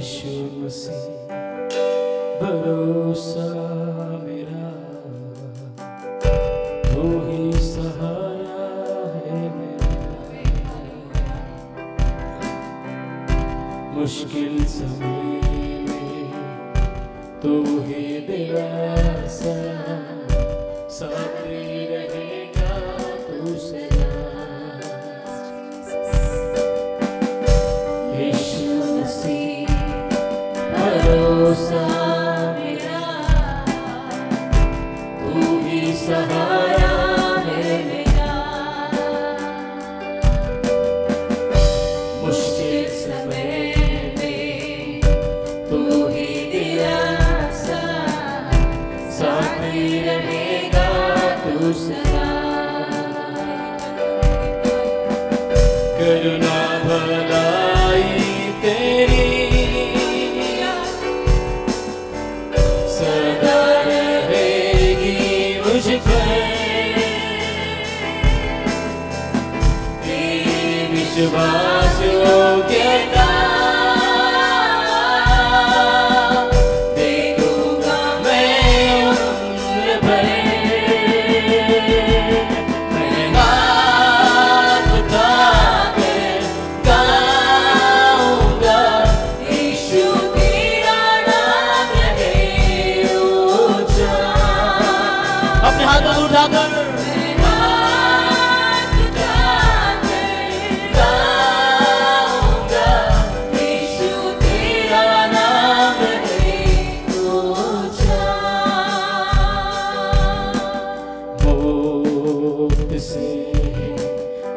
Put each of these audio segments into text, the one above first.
यीशु मसीह भरोसा मेरा, तू ही सहारा है मेरा, मुश्किल समय में तू ही दिलासा, साथी रहेगा तू सदा। यीशु मसीह भरोसा मेरा, तू ही सहारा है मेरा, मुश्किल समय में तू ही दिलासा, साथी रहेगा तू सदा। करुणा भलाई तेरी सदा रहेगी मुझ पर, तेरी विश्वास योग्यता देखूंगा मैं उम्र भर, मैं हाथ उठाकर गाऊंगा, यीशु तेरा नाम रहे ऊंचा। अपने हाथों को उठाकर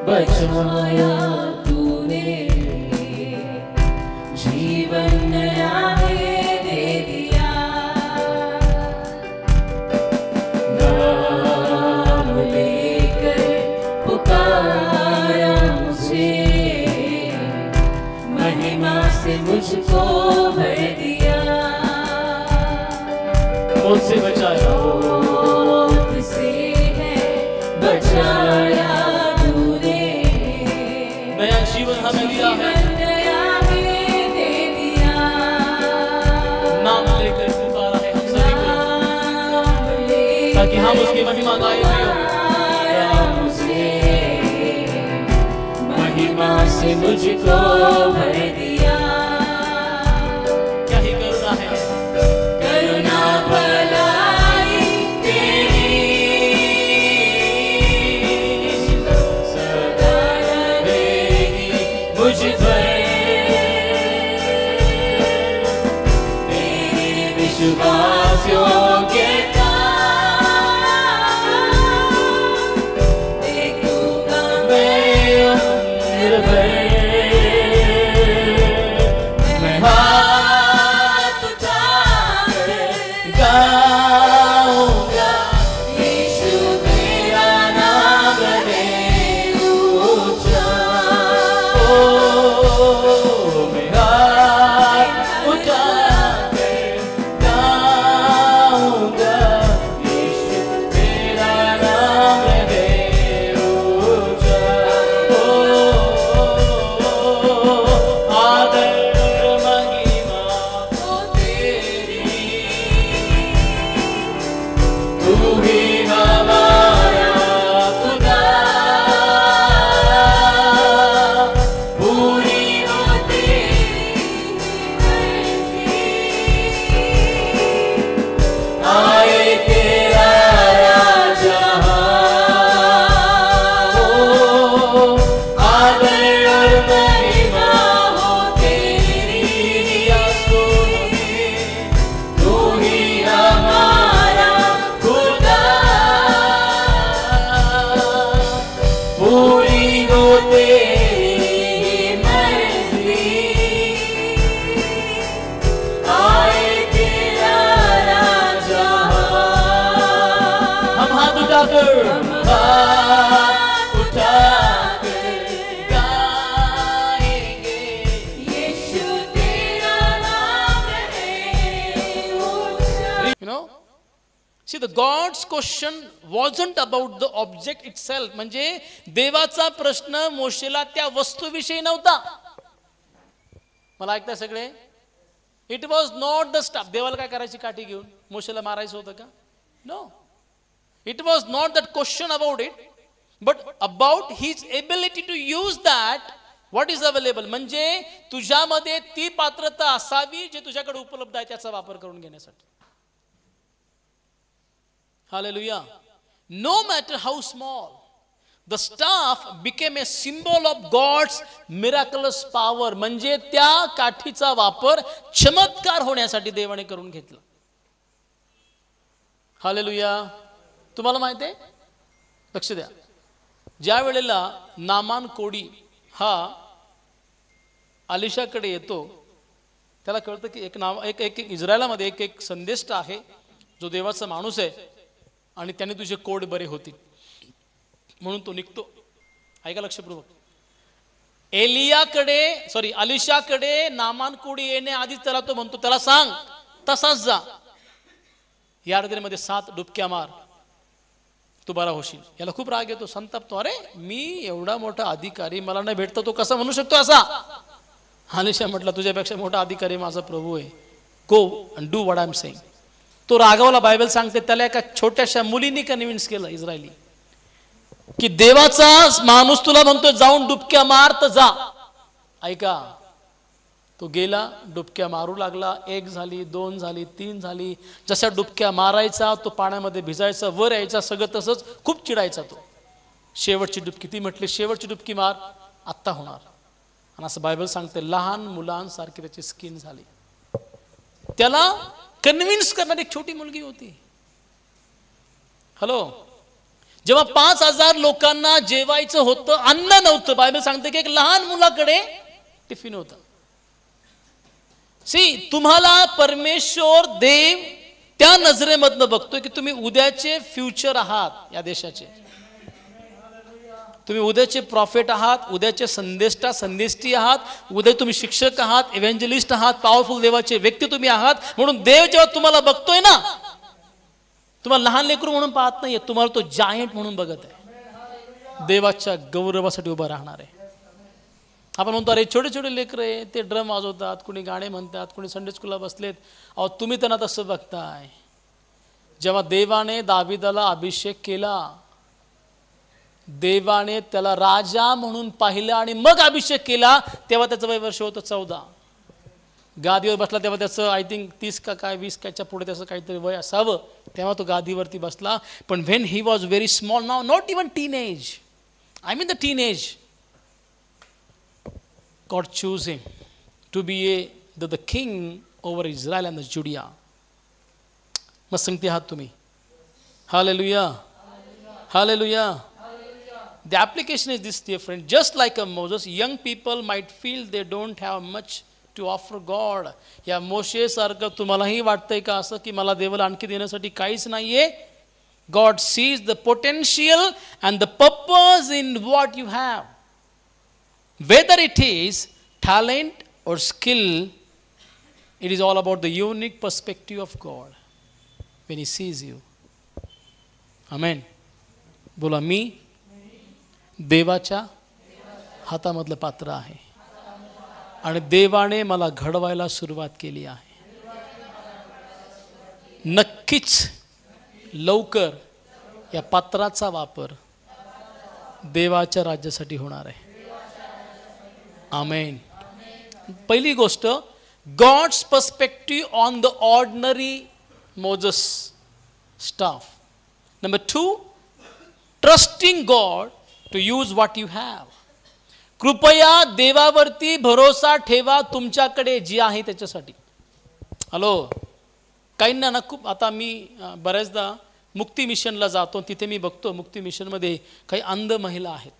बचाया तूने, जीवन नया दे दिया, नाम लेकर पुकारा मुझे, महिमा से मुझको भर दिया, मौत से बचाया, मौत से है बचाया, जीवन हमें दिया है, नाम लेकर पुकारा है हम सभी को, ताकि हम उसकी महिमा गाए हुए महिमा से मुझको भर दिया। क्या ही करुणा है, करुणा भलाई तेरी सदा रहेगी मुझ पर, तेरी विश्वास योग्यता देखूंगा मैं उम्र भर, मैं हाथ उठाकर गाऊंगा, यीशु तेरा नाम रहे ऊंचा। मैं हाथ उठाकर गाऊंगा, यीशु तेरा नाम रहे ऊंचा। आदर महिमा हो तेरी, तू ही हमारा खुदा, पूरी हो तेरी मर्जी, आए तेरा राजा, आदर और महिमा हो तेरी, तू ही हमारा खुदा, पूरी हो तेरी मर्जी, आए तेरा राजा। हम हाथ उठाकर गाएंगे, यीशु तेरा नाम रहे ऊंचा। You know, see the God's question wasn't about the object itself, म्हणजे देवाचा प्रश्न मोशेला त्या वस्तूविषयी नव्हता. मला ऐकता सगळे, it was not the staff. देवाला काय करायची काठी घेऊन? मोशेला मारायचं होतं का? No. It was not that question about it, but about his ability to use that what is available. म्हणजे तुझ्यामध्ये ती पात्रता असावी जे तुझ्याकडे उपलब्ध आहे त्याचा वापर करून घेण्यासाठी. Hallelujah. No matter how small, the staff became a symbol of God's miraculous power. म्हणजे त्या काठीचा वापर चमत्कार होण्यासाठी देवाने करून घेतला. हालेलुया. तुम्हाला माहिती आहे, लक्ष द्या, ज्या वेळेला नामान कोडी हा अलिशाकडे येतो, त्याला कळतं की एक इस्रायलामध्ये एक संदेष्ट आहे जो देवाचा माणूस आहे आणि त्याने तुझे कोड बरे होतील म्हणून तो निघतो. ऐका लक्षपूर्वक. अलिशाकडे नामान कोडी येण्याआधीच त्याला तो म्हणतो, त्याला सांग तसाच जा, यार्दनेमध्ये 7 डुबक्या मार, तू बरा होशील. याला खूप राग येतो, संतापतो. अरे मी एवढा मोठा अधिकारी, मला नाही भेटतो, तो कसा म्हणू शकतो असा? अलिशा म्हटलं, तुझ्यापेक्षा मोठा अधिकारी माझा प्रभू आहे. Go and do what I am saying. तो रागावला. बायबल सांगते त्याला एका छोट्याशा मुलीने कन्व्हिन्स केलं, इस्रायली, की देवाचा माणूस तुला म्हणतो जाऊन डुबक्या मार, तर जा. ऐका, तो गेला, डुबक्या मारू लागला. 1 झाली, 2 झाली, 3 झाली. जशा डुबक्या मारायचा तो पाण्यामध्ये भिजायचा, वर यायचा, सगळं तसंच. खूप चिडायचा तो. शेवटची डुबकी, ती म्हटली शेवटची डुबकी मार, आत्ता होणार. आणि असं बायबल सांगते लहान मुलांसारखी त्याची स्किन झाली. त्याला कन्व्हिन्स करणारी एक छोटी मुलगी होती. हॅलो. जेव्हा 5,000 लोकांना जेवायचं होतं, अन्न नव्हतं, बायबल सांगते की एक लहान मुलाकडे टिफिन होता. तुम्हाला परमेश्वर देव त्या नजरेमधनं बघतोय की तुम्ही उद्याचे फ्युचर आहात या देशाचे. तुम्ही उद्याचे प्रॉफिट आहात, उद्याचे संदेष्टी आहात, उद्या तुम्ही शिक्षक आहात, इव्हेंजलिस्ट आहात, पॉवरफुल देवाचे व्यक्ती तुम्ही आहात. म्हणून देव जेव्हा तुम्हाला बघतोय ना, तुम्हाला लहान लेकरू म्हणून पाहत नाहीये, तुम्हाला तो जायंट म्हणून बघत आहे. देवाच्या गौरवासाठी उभा राहणार आहे. आपण म्हणतो अरे छोटे छोटे लेकर आहे, ते ड्रम वाजवतात, कुणी गाणे म्हणतात, कुणी संडे स्कूलला बसलेत. अहो तुम्ही त्यांना तसं बघताय. जेव्हा देवाने दाविदाला अभिषेक केला, देवाने त्याला राजा म्हणून पाहिलं आणि मग अभिषेक केला, तेव्हा त्याचं वय वर्ष होतं 14. गादीवर बसला तेव्हा त्याचं आय थिंक 30 का काय 20 कायच्या पुढे त्याचं काहीतरी वय असावं, तेव्हा तो गादीवरती बसला. पण when he was very small, now not even teenage, I mean the teenage, God chose him to be the king over Israel and the Judea. मग सांगते आहात तुम्ही. Hallelujah. Hallelujah. The application is this, dear friend. Just like a Moses, young people might feel they don't have much to offer God. या मोशेसारखं तुम्हालाही वाटतंय का असं की मला देवाला आणखी देण्यासाठी काहीच नाहीये? God sees the potential and the purpose in what you have. Whether it is talent or skill, it is all about the unique perspective of God when He sees you. Amen. बोला मी देवाच्या हातामधलं पात्र आहे आणि देवाने मला घडवायला सुरुवात केली आहे. नक्कीच लवकर या पात्राचा वापर देवाच्या राज्यासाठी होणार आहे. आमेन. पहिली गोष्ट, God's perspective on the ordinary Moses staff. Number 2, trusting God to use what you have. कृपया देवावरती भरोसा ठेवा तुमच्याकडे जे आहे त्याच्यासाठी. हॅलो. काहींना ना खूप, आता मी बऱ्याचदा मुक्ती मिशनला जातो, तिथे मी बघतो मुक्ती मिशनमध्ये काही अंध महिला आहेत.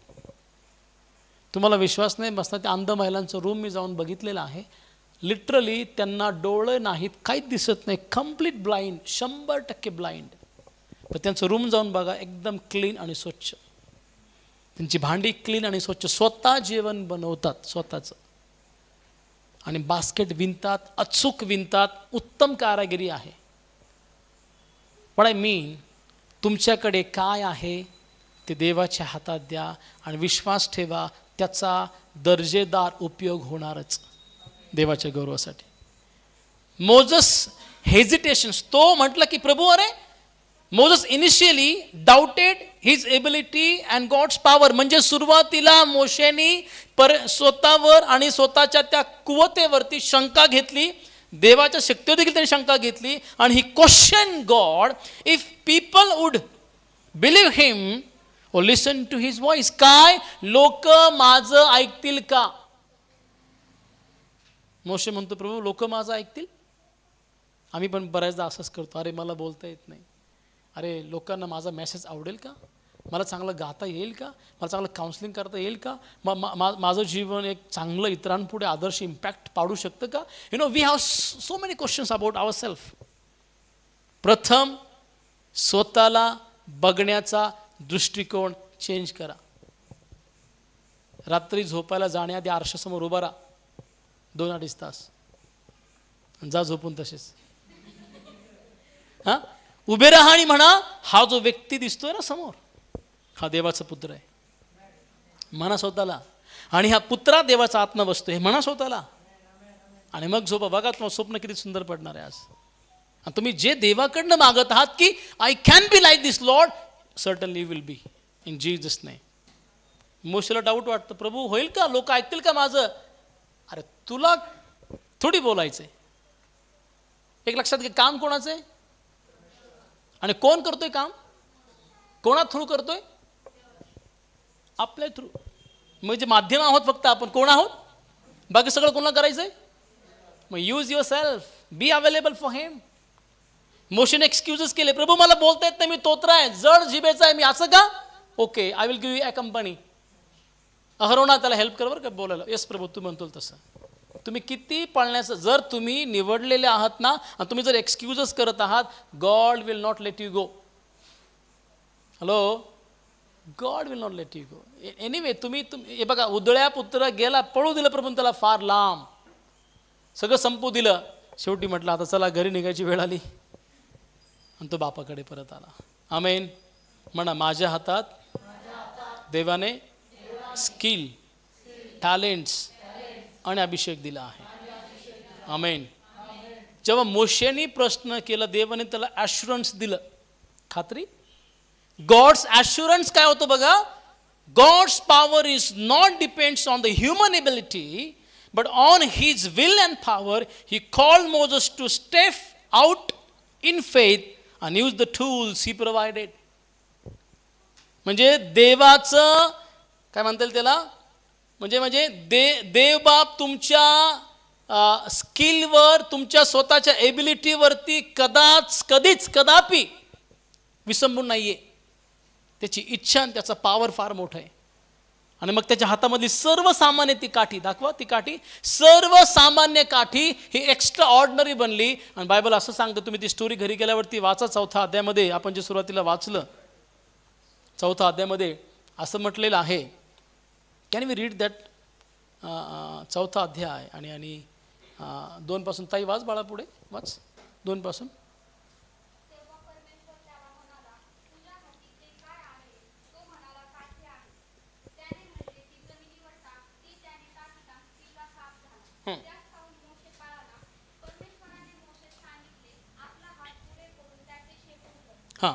तुम्हाला विश्वास नाही बसणार, त्या अंध महिलांचं रूम मी जाऊन बघितलेलं आहे. लिटरली त्यांना डोळे नाहीत, काहीच दिसत नाही, कम्प्लीट ब्लाइंड, 100% ब्लाइंड. पण त्यांचं रूम जाऊन बघा, एकदम क्लीन आणि स्वच्छ. त्यांची भांडी क्लीन आणि स्वच्छ, स्वतः जेवण बनवतात स्वतःचं, आणि बास्केट विणतात, अचूक विणतात, उत्तम कारागिरी आहे. पण आय मीन, तुमच्याकडे काय आहे ते देवाच्या हातात द्या आणि विश्वास ठेवा, त्याचा दर्जेदार उपयोग होणारच देवाच्या गौरवासाठी. मोजस हेजिटेशन्स, तो म्हटलं की प्रभू अरे, Moses initially doubted his ability and God's power. म्हणजे सुरुवातीला मोशेनी स्वतःवर आणि स्वतःच्या त्या कुवतेवरती शंका घेतली, देवाच्या शक्तीवर देखील त्यांनी शंका घेतली, आणि ही question God if people would believe him or listen to his voice. काय लोक माझं ऐकतील का? मोशे म्हणतो प्रभू लोक माझं ऐकतील? आम्ही पण बऱ्याचदा असंच करतो, अरे मला बोलता येत नाही, अरे लोकांना माझा मेसेज आवडेल का, मला चांगलं गाता येईल का, मला चांगलं काउन्सिलिंग करता येईल का, माझं जीवन एक चांगलं इतरांपुढे आदर्श इम्पॅक्ट पाडू शकतं का? You know we have so many questions about our self. प्रथम स्वतःला बघण्याचा दृष्टिकोन चेंज करा. रात्री झोपायला जाण्याआधी आरशासमोर उभा राहा 2-2.5 तास, जा झोपून तसेच. हा, उभे राहा आणि म्हणा हा जो व्यक्ती दिसतोय ना समोर, हा देवाचा पुत्र आहे. म्हणा स्वतःला, आणि हा पुत्रा देवाचा आत्मा बसतोय, म्हणा स्वतःला, आणि मग झोपा. बघा तुम्हाला स्वप्न किती सुंदर पडणार आहे आज. आणि तुम्ही जे देवाकडनं मागत आहात की I can be like this Lord, certainly will be in Jesus name. मोशेला डाऊट वाटतं, प्रभू होईल का, लोक ऐकतील का माझं? अरे तुला थोडी बोलायचंय. एक लक्षात घे, काम कोणाचं आहे आणि कोण करतोय काम? कोणा थ्रू करतोय? आपल्या थ्रू. म्हणजे माध्यम आहोत फक्त आपण. कोण आहोत? बाकी सगळं कोणाला करायचंय? मग use yourself, be available for him. मोशेने एक्सक्यूजेस केले, प्रभू मला बोलता येत नाही, मी तोत्रा आहे, जड जिभेचा आहे मी, असं का? Okay, I will give you a company. अहरोना त्याला हेल्प कर बरं का बोलायला. येस प्रभू तू म्हणतो तसं. तुम्ही किती पाळण्याचं, जर तुम्ही निवडलेले आहात ना, आणि तुम्ही जर एक्सक्यूजेस करत आहात, God will not let you go. Hello, God will not let you go. Anyway तुम्ही हे बघा, उदळ्या पुत्र गेला, पळू दिलं प्रभून त्याला फार लांब, सगळं संपू दिलं. शेवटी म्हटलं आता चला घरी निघायची वेळ आली, आणि तो बापाकडे परत आला. आमेन. म्हणा माझ्या हातात देवाने स्किल, टॅलेंट्स आणि अभिषेक दिला आहे. आमेन. जेव्हा मोशेनी प्रश्न केला, देवाने त्याला ॲश्युरन्स दिलं, खात्री. गॉड्स ॲश्युरन्स काय होतं बघा, God's power is not depends on the human ability but on his will and power. He called Moses to step out in faith and use the tools he provided. म्हणजे देवाचं काय म्हणता येईल त्याला, म्हणजे देवबाप तुमच्या स्किलवर, तुमच्या स्वतःच्या एबिलिटीवरती कधीच कदापि विसंबून नाहीये. त्याची इच्छा आणि त्याचा पॉवर फार मोठा आहे. आणि मग त्याच्या हातामधली सर्वसामान्य ती काठी दाखवा, ती काठी सर्वसामान्य काठी ही एक्स्ट्रा ऑर्डिनरी बनली. आणि बायबल असं सांगतं, तुम्ही ती स्टोरी घरी गेल्यावरती वाचा. 4थ्या अध्यायामध्ये आपण जे सुरुवातीला वाचलं, 4थ्या अध्यायामध्ये असं म्हटलेलं आहे. Can we read that? 4था अध्याय आणि 2 पासून. ताई वाच बाळा, पुढे वाच 2 पासून. हां,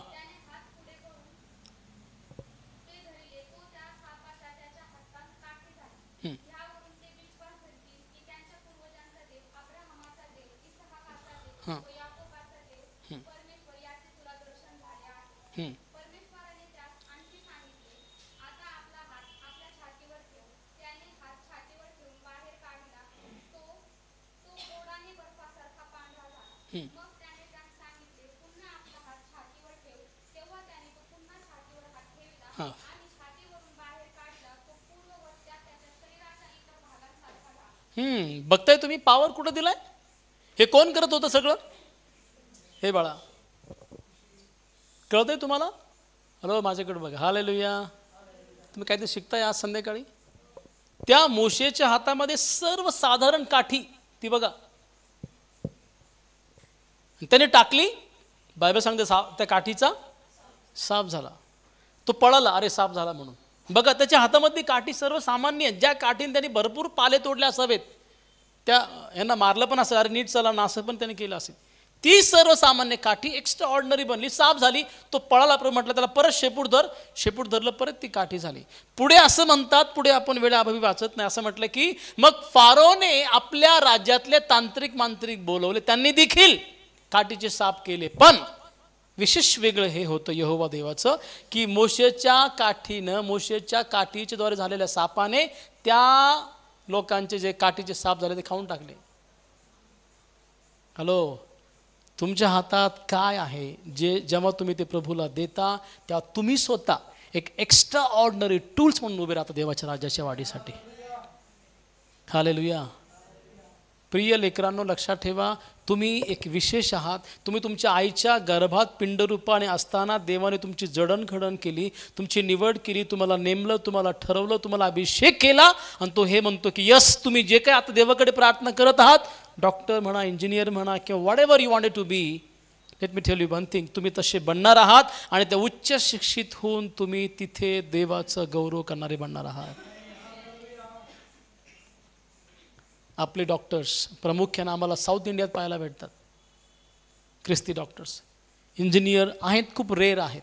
बघताय तुम्ही पॉवर कुठं दिलाय? हे कोण करत होतं सगळं? हे बाळा, कळतंय तुम्हाला? हॅलो, माझ्याकडे बघा. हालेलुया. तुम्ही काहीतरी शिकताय आज संध्याकाळी. त्या मोशेच्या हातामध्ये सर्वसाधारण काठी, ती बघा, त्याने टाकली. बायबल सांगते त्या काठीचा साप झाला. तो पळाला, अरे साप झाला म्हणून. बघा, त्याच्या हातामधली काठी सर्वसामान्य, ज्या काठीने त्यांनी भरपूर पाले तोडले असावेत, त्या यांना मारलं पण असेल, अरे नीट चला ना असं पण त्याने केलं असेल. ती सर्वसामान्य काठी एक्स्ट्रा ऑर्डिनरी बनली, साफ झाली. तो पळाला, म्हटलं त्याला परत शेपूट धरलं, परत ती काठी झाली. पुढे असं म्हणतात, पुढे आपण वेळेअभावी वाचत नाही, असं म्हटलं की मग फारोने आपल्या राज्यातले तांत्रिक मांत्रिक बोलवले, त्यांनी देखील काठीचे साप केले. पण विशेष वेगळं हे होतं यहोवा देवाचं की मोशेच्या काठीच्या द्वारे झालेल्या सापाने त्या लोकांचे जे काठीचे साप झाले ते खाऊन टाकले. हॅलो, तुमच्या हातात काय आहे जे जेव्हा तुम्ही ते प्रभूला देता तेव्हा तुम्ही स्वतः एक एक्स्ट्रा ऑर्डिनरी टूल्स म्हणून उभे राहता देवाच्या राज्याच्या वाढीसाठी. हालेलुया. प्रिय लेकरांनो, लक्षात ठेवा, तुम्ही एक विशेष आहात. तुम्ही तुमच्या आईच्या गर्भात पिंडरूपाने असताना देवाने तुमची जडणघडण केली, तुमची निवड केली, तुम्हाला नेमलं, तुम्हाला ठरवलं, तुम्हाला अभिषेक केला. आणि तो हे म्हणतो की यस, तुम्ही जे काय आता देवाकडे प्रार्थना करत आहात, डॉक्टर म्हणा, इंजिनियर म्हणा, किंवा whatever you wanted to be, let me tell you one thing, तुम्ही तसे बनणार आहात. आणि त्या उच्च शिक्षित होऊन तुम्ही तिथे देवाचं गौरव करणारे बनणार आहात. आपले डॉक्टर्स प्रामुख्याने आम्हाला साऊथ इंडियात पाहायला भेटतात, ख्रिस्ती डॉक्टर्स. इंजिनियर आहेत, खूप रेअर आहेत.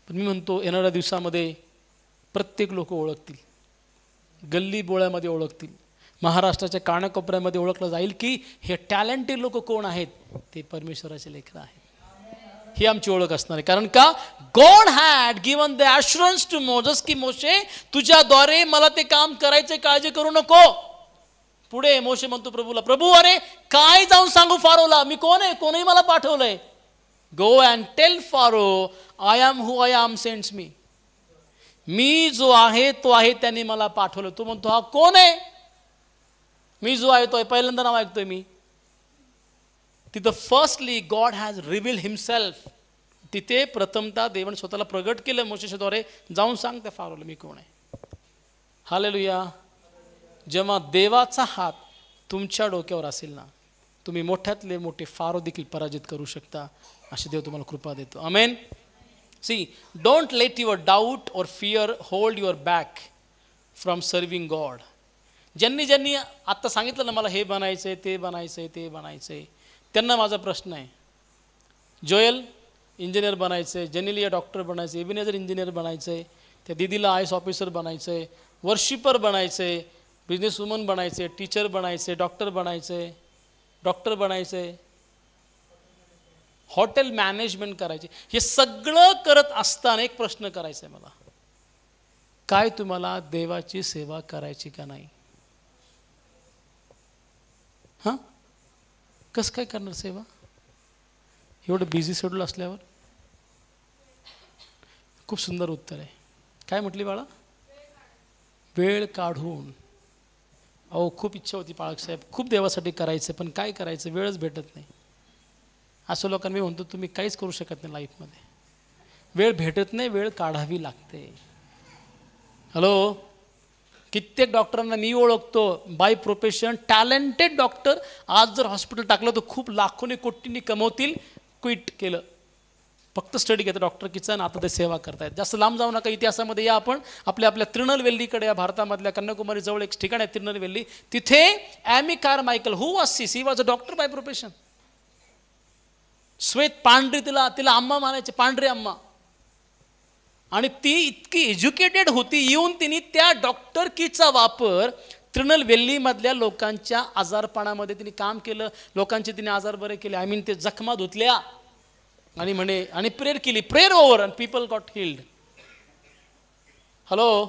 पण मी म्हणतो येणाऱ्या दिवसामध्ये प्रत्येक लोक ओळखतील, गल्ली बोळ्यामध्ये ओळखतील, महाराष्ट्राच्या कानाकोपऱ्यामध्ये ओळखलं जाईल की हे टॅलेंटेड लोक कोण आहेत, ते परमेश्वराचे लेकरं आहेत. ही आमची ओळख असणार आहे. कारण का, God had given the assurance to Moses की मोशे, तुझ्याद्वारे मला ते काम करायचे, काळजी करू नको. पुढे मोशे म्हणतो प्रभूला, प्रभू अरे काय जाऊन सांगू फारोला, मी कोण आहे, कोणीही मला पाठवलंय. Go and tell Pharaoh I am who I am sends me. मी जो आहे तो आहे, त्यांनी मला पाठवलं. तो म्हणतो हा कोण आहे, मी जो आहे तो आहे, पहिल्यांदा नाव ऐकतोय मी. तिथं फर्स्टली गॉड हॅज रिव्हील्ड हिमसेल्फ. तिथे प्रथमतः देवाने स्वतःला प्रगट केलं मोशेच्याद्वारे, जाऊन सांग त्या फारोला मी कोण आहे. हालेलुया. जेव्हा देवाचा हात तुमच्या डोक्यावर असेल ना, तुम्ही मोठ्यातले मोठे फारो देखील पराजित करू शकता. अशी देव तुम्हाला कृपा देतो. Amen. See, don't let your doubt or fear hold your back from serving God. ज्यांनी आत्ता सांगितलं ना मला हे बनायचंय, ते बनायचंय, ते बनायचंय, त्यांना माझा प्रश्न आहे. जोएल इंजिनियर बनायचंय, जेनिलिया डॉक्टर बनायचंय, एबिनेझर इंजिनियर बनायचंय, त्या दीदीला आय एस ऑफिसर बनायचंय, वर्शिपर बनायचंय, बिझनेस वुमन बनायचे, टीचर बनायचे, डॉक्टर बनायचे, हॉटेल मॅनेजमेंट करायचे. हे सगळं करत असताना एक प्रश्न करायचा आहे मला, काय तुम्हाला देवाची सेवा करायची का नाही? हां, कसं काय करणार सेवा एवढं बिझी शेड्यूल असल्यावर? खूप सुंदर उत्तर आहे. काय म्हटली बाळा? वेळ काढून. अहो खूप इच्छा होती पाळक साहेब, खूप देवासाठी करायचं, पण काय करायचं, वेळच भेटत नाही. असं लोकांना मी म्हणतो तुम्ही काहीच करू शकत नाही लाईफमध्ये. वेळ भेटत नाही, वेळ काढावी लागते. हॅलो, कित्येक डॉक्टरांना मी ओळखतो बाय प्रोफेशन, टॅलेंटेड डॉक्टर. आज जर हॉस्पिटल टाकलं तर खूप लाखोनी कोटींनी कमवतील. क्विट केलं, फक्त स्टडी घेतं डॉक्टर किचन, आता ते सेवा करतायत. जास्त लांब जाऊ नका, इतिहासामध्ये या आपण. आपल्या तिरुनेलवेलीकडे, या भारतामधल्या कन्याकुमारी जवळ एक ठिकाण आहे तिरुनेलवेली. तिथे Amy Carmichael, who was she was a doctor by profession. श्वेत पांढरी, तिला अम्मा मानायचे, पांढरी अम्मा. आणि ती इतकी एज्युकेटेड होती, येऊन तिने त्या डॉक्टर कीचा वापर तिरुनेलवेलीमधल्या लोकांच्या आजारपणामध्ये तिने काम केलं. लोकांचे तिने आजार बरे केले. ते जखमा धुतल्या आणि प्रेयर केली. Prayer over and people got healed. Hello,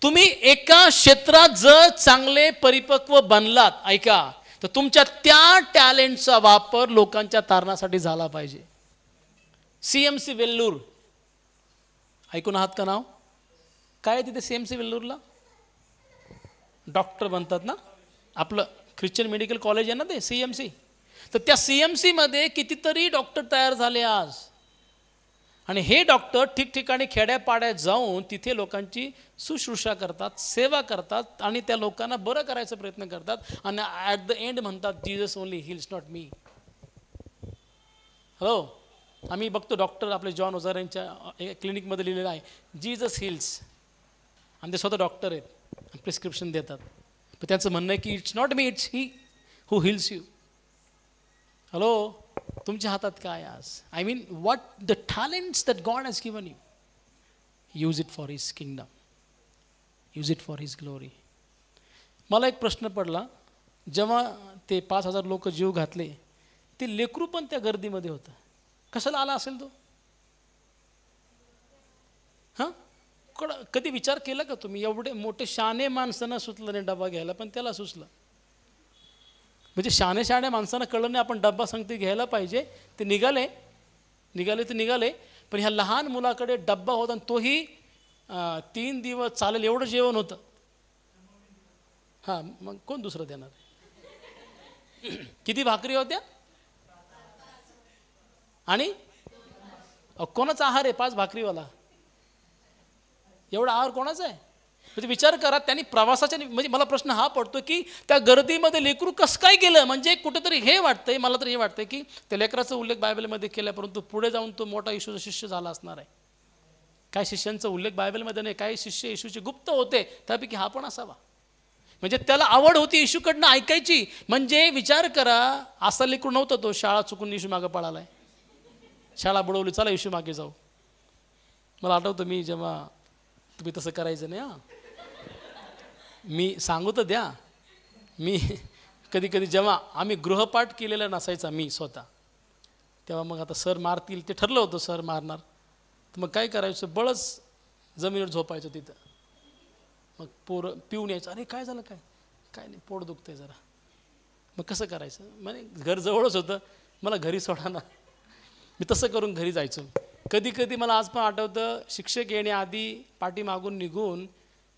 तुम्ही एका क्षेत्रात जर चांगले परिपक्व बनलात, ऐका, तर तुमच्या त्या टॅलेंटचा वापर लोकांच्या तारणासाठी झाला पाहिजे. CMC वेल्लूर ऐकून आहात का नाव? काय तिथे CMC वेल्लूरला डॉक्टर बनतात ना, आपलं ख्रिश्चन मेडिकल कॉलेज आहे ना ते CMC. तर त्या CMC मध्ये कितीतरी डॉक्टर तयार झाले आज. आणि हे डॉक्टर ठिकठिकाणी खेड्यापाड्यात जाऊन तिथे लोकांची शुश्रूषा करतात, सेवा करतात आणि त्या लोकांना बरं करायचा प्रयत्न करतात. आणि ॲट द एंड म्हणतात, Jesus only hills, not me. Hello, आम्ही बघतो डॉक्टर आपले जॉन ओझार यांच्या क्लिनिकमध्ये लिहिलेलं आहे जीसस हिल्स, आणि ते स्वतः डॉक्टर आहेत, प्रिस्क्रिप्शन देतात. पण त्यांचं म्हणणं आहे की it's not me, it's he who hills you. Hello, तुमच्या हातात काय आज? I mean what the talents that God has given you, use it for his kingdom, use it for his glory. मला एक प्रश्न पडला, जेव्हा ते 5,000 लोक जीव घातले, ते लेकरू पण त्या गर्दीमध्ये होतं. कशाला आला असेल तो? हां, कधी विचार केला का तुम्ही? एवढे मोठे शाणे माणसांना सुचलं नाही डबा घ्यायला, पण त्याला सुचलं. म्हणजे शाण्या माणसांना कळलं नाही आपण डब्बा सांगते घ्यायला पाहिजे, ते निघाले तर निघाले. पण ह्या लहान मुलाकडे डब्बा होता आणि तोही 3 दिवस चालेल एवढं जेवण होतं. हां, मग कोण दुसरं देणार? किती भाकरी होत्या? आणि कोणाचा आहार आहे 5 भाकरीवाला? एवढा आहार कोणाचा आहे? म्हणजे विचार करा, त्यांनी प्रवासाच्या, म्हणजे मला प्रश्न हा पडतो की त्या गर्दीमध्ये लेकरू कसं काय गेलं? म्हणजे कुठेतरी हे वाटतंय, मला तर हे वाटतंय की त्या लेकराचा उल्लेख बायबलमध्ये केला, परंतु पुढे जाऊन तो मोठा येशूचा शिष्य झाला असणार आहे. काही शिष्यांचा उल्लेख बायबलमध्ये नाही, काही शिष्य येशूचे गुप्त होते, त्यापैकी हा पण असावा. म्हणजे त्याला आवड होती येशूकडनं ऐकायची. म्हणजे विचार करा, असा लेकरू नव्हता तो शाळा चुकून येशू मागं पळालाय, शाळा बुडवली, चला येशू मागे जाऊ. मला आठवतं मी जेव्हा, तुम्ही तसं करायचं नाही हां, मी सांगू तर द्या, मी कधी कधी जेव्हा आम्ही गृहपाठ केलेला नसायचा मी स्वतः, तेव्हा मग आता सर मारतील ते ठरलं होतं, सर मारणार, तर मग काय करायचं, बळच जमिनीवर झोपायचं तिथं. मग पोरं पिऊन यायचं, अरे काय झालं, काय नाही, पोट दुखतंय जरा. मग कसं करायचं, म्हणजे घर जवळच होतं, मला घरी सोडा ना. मी तसं करून घरी जायचो. कधी कधी मला आज पण आठवतं, शिक्षक येण्याआधी पाठीमागून निघून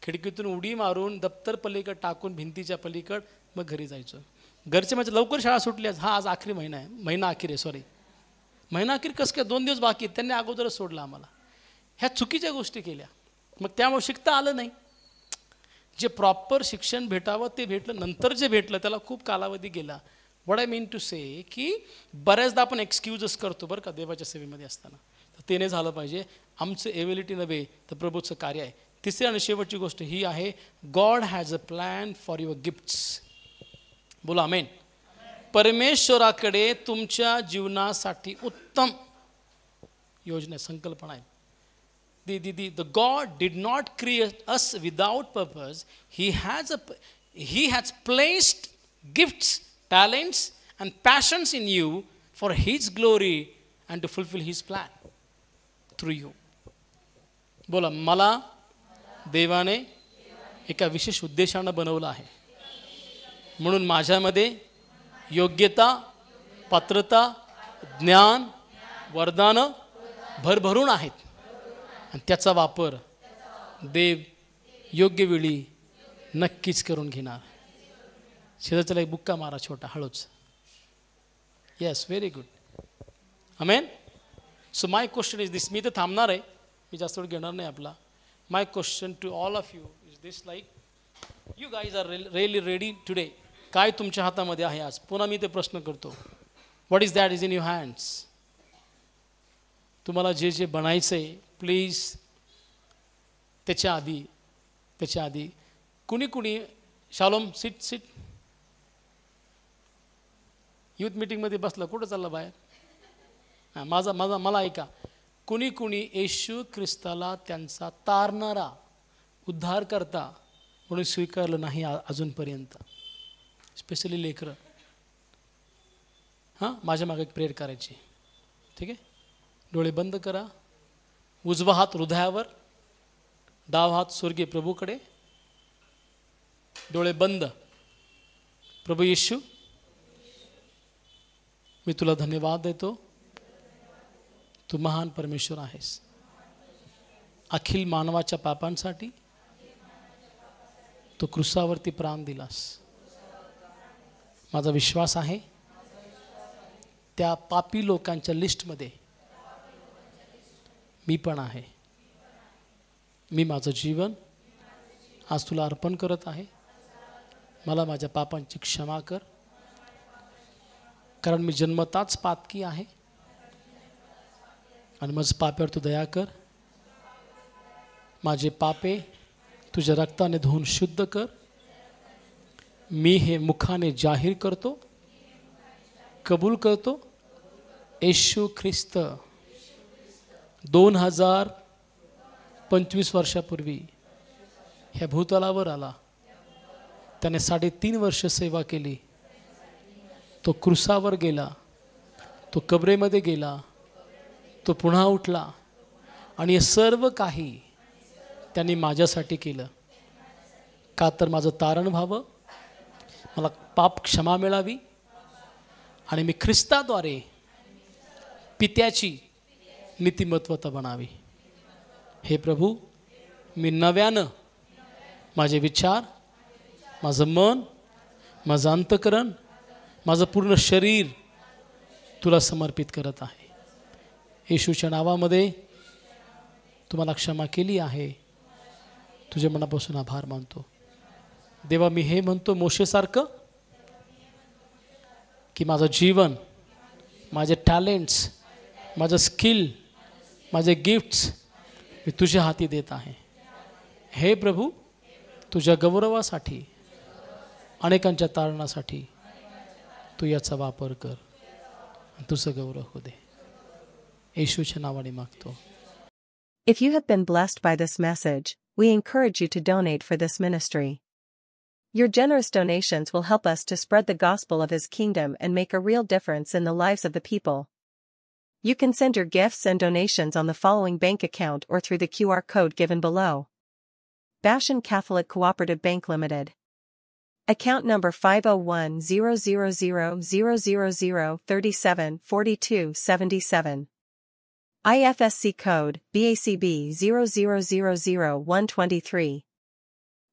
खिडकीतून उडी मारून दप्तर पलीकड टाकून भिंतीच्या पलीकड मग घरी जायचो. घरचे म्हणजे लवकर शाळा सुटली, आज आखरी महिना आहे, महिना अखेर आहे, सॉरी महिना अखेर कसं काय, 2 दिवस बाकी आहेत, त्यांनी अगोदरच सोडलं आम्हाला. ह्या चुकीच्या गोष्टी केल्या, मग त्यामुळे शिकता आलं नाही. जे प्रॉपर शिक्षण भेटावं ते भेटलं, नंतर जे भेटलं त्याला खूप कालावधी गेला. व्हॉट आय मीन टू से की बऱ्याचदा आपण एक्सक्यूजेस करतो बरं का देवाच्या सेवेमध्ये असताना, तर ते नाही झालं पाहिजे. आमचं एबिलिटी नव्हे तर प्रभूचं कार्य आहे. तिसरी आणि शेवटची गोष्ट ही आहे, God has a plan for your gifts. बोला आमेन. परमेश्वराकडे तुमच्या जीवनासाठी उत्तम योजना, संकल्पना आहे. The God did not create us without purpose. He has placed gifts, talents and passions in you for His glory and to fulfill His plan through you. बोला, मला देवाने एका विशेष उद्देशानं बनवलं आहे, म्हणून माझ्यामध्ये योग्यता, पात्रता, ज्ञान, वरदानं भरभरून आहेत आणि त्याचा वापर देव योग्य वेळी नक्कीच करून घेणार. शेजारच्याला एक बुक्का मारा छोटा हळूच. Yes, very good, amen. So my question is this, मी तर थांबणार आहे, मी जास्त वेळ घेणार नाही आपला. My question to all of you is this, like you guys are really ready today. काय तुमच्या हातामध्ये आहे आज? पुन्हा मी ते प्रश्न करतो, what is that is in your hands? तुम्हाला जे जे बनायचं आहे, प्लीज त्याच्या आधी कुणी शालोम, सीट यूथ मीटिंगमध्ये बसलं, कुठं चाललं बाहेर? हां, मला ऐका, कुणी येशू ख्रिस्ताला त्यांचा तारणारा उद्धारकर्ता म्हणून स्वीकारलं नाही अजूनपर्यंत, स्पेशली लेकरं. हां, माझ्या मागे एक प्रेयर करायची, ठीक आहे? डोळे बंद करा, उजवा हात हृदयावर, डावा हात स्वर्गीय प्रभूकडे, डोळे बंद. प्रभू येशू, मी तुला धन्यवाद देतो, तू महान परमेश्वर आहेस. अखिल मानवाच्या पापांसाठी तू क्रूसावरती प्राण दिलास. माझा विश्वास आहे त्या पापी लोकांच्या लिस्टमध्ये मी पण आहे. मी माझं जीवन आज तुला अर्पण करत आहे. मला माझ्या पापांची क्षमा कर, कारण मी जन्मताच पातकी आहे आणि माझं पापावर तू दया कर. माझे पापे तुझ्या रक्ताने धुवून शुद्ध कर मी हे मुखाने जाहीर करतो, कबूल करतो, येशू ख्रिस्त 2025 वर्षापूर्वी ह्या भूतलावर आला. त्याने 3.5 वर्ष सेवा केली. तो क्रुसावर गेला, तो कबरेमध्ये गेला, तो पुन्हा उठला आणि हे सर्व काही त्यांनी माझ्यासाठी केलं. का तर माझं तारण व्हावं, मला पाप क्षमा मिळावी आणि मी ख्रिस्ताद्वारे पित्याची नीतिमत्वता बनावी. हे प्रभू, मी नव्यानं माझे विचार, माझं मन, माझं अंतःकरण, माझं पूर्ण शरीर तुला समर्पित करत आहे. येशूच्या नावामध्ये तुम्हाला क्षमा केली आहे. तुझ्या मनापासून आभार मानतो. देवा, मी हे म्हणतो मोशेसारखं की माझं जीवन, माझे टॅलेंट्स, माझं स्किल, माझे गिफ्ट्स मी तुझ्या हाती देत आहे. हे प्रभू, तुझ्या गौरवासाठी, अनेकांच्या तारणासाठी तू याचा वापर कर. तुझं गौरव हो दे. येशूच्या नावाने मागतो. If you have been blessed by this message, we encourage you to donate for this ministry. Your generous donations will help us to spread the gospel of His kingdom and make a real difference in the lives of the people. You can send your gifts and donations on the following bank account or through the QR code given below. Bashan Catholic Cooperative Bank Limited. Account number 5010000374277. IFSC code BACB 0000123.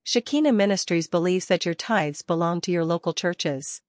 Shekinah Ministries believes that your tithes belong to your local churches.